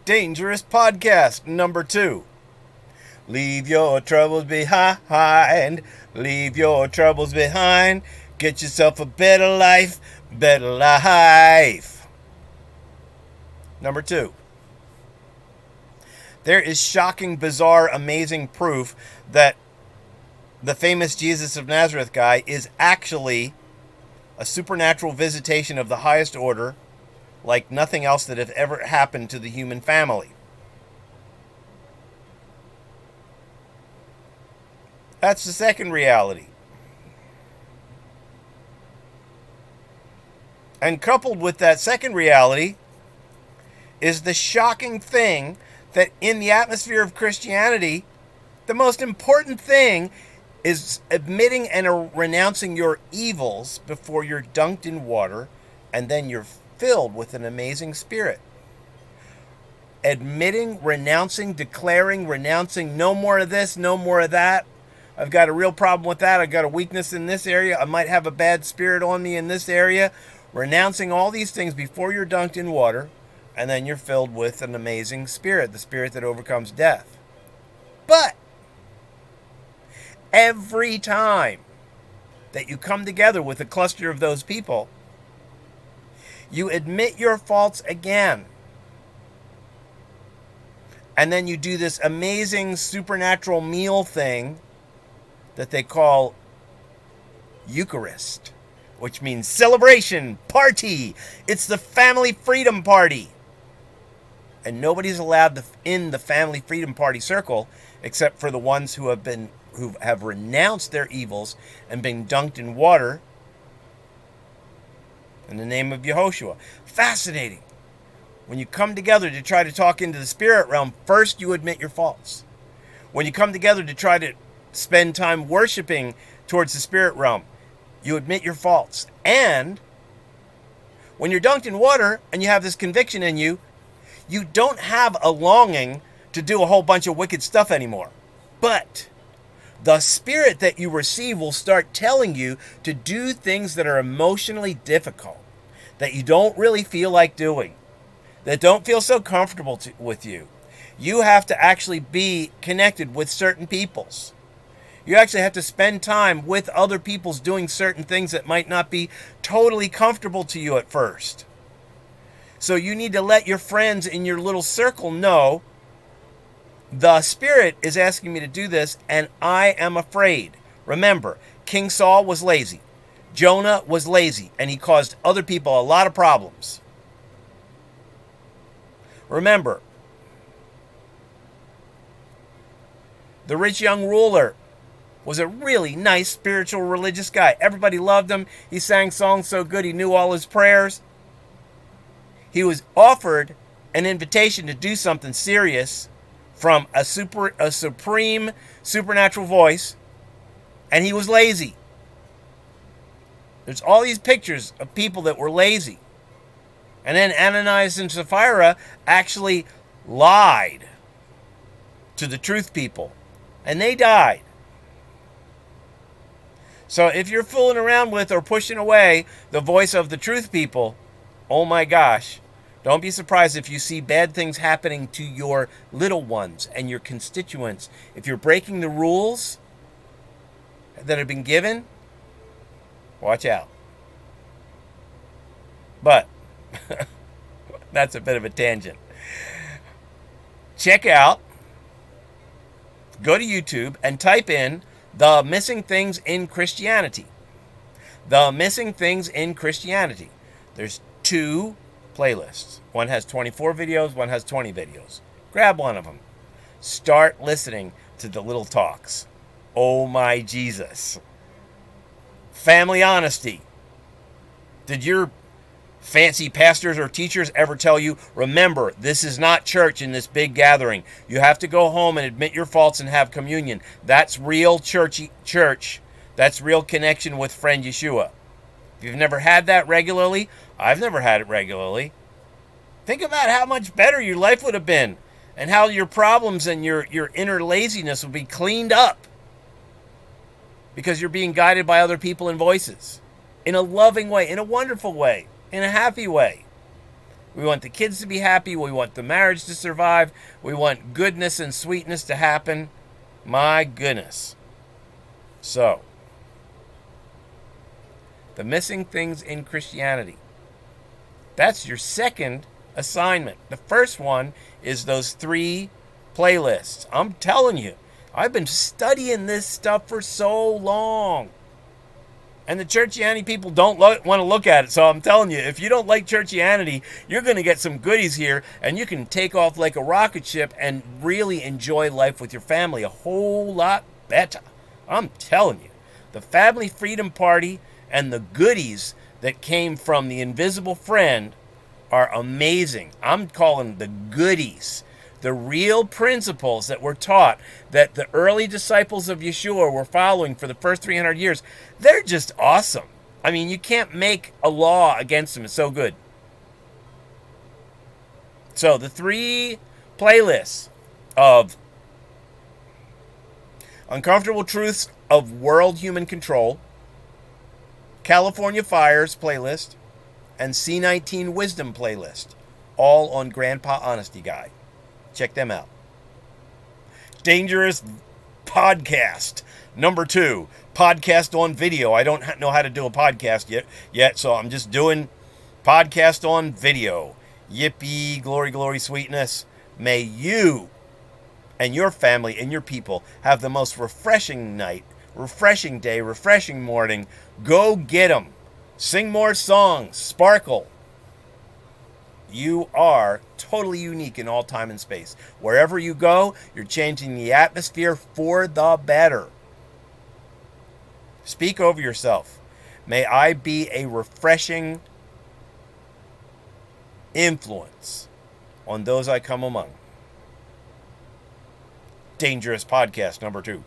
Dangerous Podcast number 2. Leave your troubles behind. Leave your troubles behind. Get yourself a better life. Better life. Number 2. There is shocking, bizarre, amazing proof that the famous Jesus of Nazareth guy is actually a supernatural visitation of the highest order, like nothing else that have ever happened to the human family. That's the second reality. And coupled with that second reality is the shocking thing that in the atmosphere of Christianity, the most important thing is admitting and renouncing your evils before you're dunked in water, and then you're filled with an amazing spirit. Admitting, renouncing, declaring, renouncing, no more of this, no more of that. I've got a real problem with that. I've got a weakness in this area. I might have a bad spirit on me in this area. Renouncing all these things before you're dunked in water, and then you're filled with an amazing spirit, the spirit that overcomes death. But every time that you come together with a cluster of those people, you admit your faults again. And then you do this amazing supernatural meal thing that they call Eucharist, which means celebration, party. It's the family freedom party. And nobody's allowed in the family freedom party circle except for the ones who have renounced their evils and been dunked in water in the name of Yehoshua. Fascinating. When you come together to try to talk into the spirit realm, first you admit your faults. When you come together to try to spend time worshiping towards the spirit realm, you admit your faults. And when you're dunked in water and you have this conviction in you, you don't have a longing to do a whole bunch of wicked stuff anymore. But the spirit that you receive will start telling you to do things that are emotionally difficult, that you don't really feel like doing, that don't feel so comfortable with you. You have to actually be connected with certain peoples. You actually have to spend time with other peoples doing certain things that might not be totally comfortable to you at first. So you need to let your friends in your little circle know, the Spirit is asking me to do this, and I am afraid. Remember, King Saul was lazy. Jonah was lazy, and he caused other people a lot of problems. Remember, the rich young ruler was a really nice spiritual religious guy. Everybody loved him. He sang songs so good he knew all his prayers. He was offered an invitation to do something serious from a supreme supernatural voice, and he was lazy. There's all these pictures of people that were lazy. And then Ananias and Sapphira actually lied to the truth people, and they died. So if you're fooling around with or pushing away the voice of the truth people, oh my gosh, don't be surprised if you see bad things happening to your little ones and your constituents. If you're breaking the rules that have been given, watch out. But that's a bit of a tangent. Check out, go to YouTube and type in The Missing Things in Christianity. The Missing Things in Christianity. There's 2 playlists. One has 24 videos, one has 20 videos. Grab one of them. Start listening to the little talks. Oh my Jesus. Family honesty. Did your fancy pastors or teachers ever tell you, remember, this is not church in this big gathering. You have to go home and admit your faults and have communion. That's real church. That's real connection with friend Yeshua. If you've never had that regularly, I've never had it regularly. Think about how much better your life would have been and how your problems and your inner laziness would be cleaned up because you're being guided by other people and voices in a loving way, in a wonderful way, in a happy way. We want the kids to be happy. We want the marriage to survive. We want goodness and sweetness to happen. My goodness. So, the missing things in Christianity. That's your second assignment. The first one is those 3 playlists. I'm telling you, I've been studying this stuff for so long. And the churchianity people don't want to look at it. So I'm telling you, if you don't like churchianity, you're going to get some goodies here, and you can take off like a rocket ship and really enjoy life with your family a whole lot better. I'm telling you. The Family Freedom Party and the goodies that came from the Invisible Friend are amazing. I'm calling the goodies. The real principles that were taught, that the early disciples of Yeshua were following for the first 300 years, they're just awesome. I mean, you can't make a law against them. It's so good. So the 3 playlists of Uncomfortable Truths of World Human Control, California Fires playlist, and C19 Wisdom playlist, all on Grandpa Honesty Guy. Check them out. Dangerous Podcast number 2, podcast on video. I don't know how to do a podcast yet, so I'm just doing podcast on video. Yippee, glory, glory, sweetness. May you and your family and your people have the most refreshing night, refreshing day, refreshing morning. Go get 'em. Sing more songs. Sparkle. You are totally unique in all time and space. Wherever you go, you're changing the atmosphere for the better. Speak over yourself. May I be a refreshing influence on those I come among. Dangerous Podcast number 2.